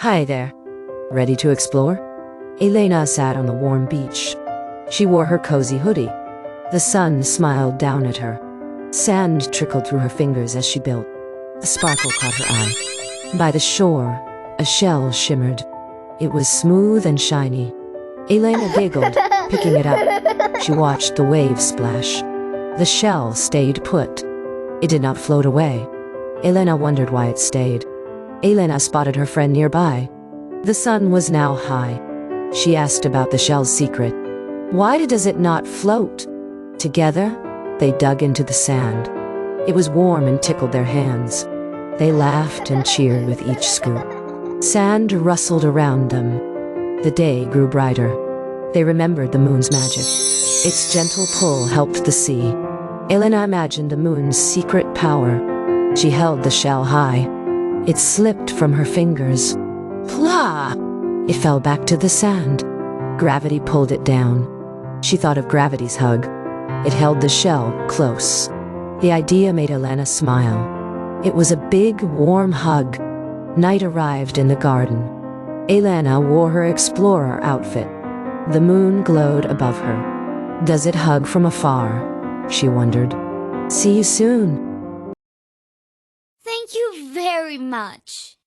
Hi there. Ready to explore? Elena sat on the warm beach. She wore her cozy hoodie. The sun smiled down at her. Sand trickled through her fingers as she built. A sparkle caught her eye. By the shore, a shell shimmered. It was smooth and shiny. Elena giggled, picking it up. She watched the waves splash. The shell stayed put. It did not float away. Elena wondered why it stayed. Elena spotted her friend nearby. The sun was now high. She asked about the shell's secret. Why does it not float? Together, they dug into the sand. It was warm and tickled their hands. They laughed and cheered with each scoop. Sand rustled around them. The day grew brighter. They remembered the moon's magic. Its gentle pull helped the sea. Elena imagined the moon's secret power. She held the shell high. It slipped from her fingers. Plah! It fell back to the sand. Gravity pulled it down. She thought of gravity's hug. It held the shell close. The idea made Elena smile. It was a big, warm hug. Night arrived in the garden. Elena wore her explorer outfit. The moon glowed above her. Does it hug from afar? She wondered. See you soon. Thank you very much.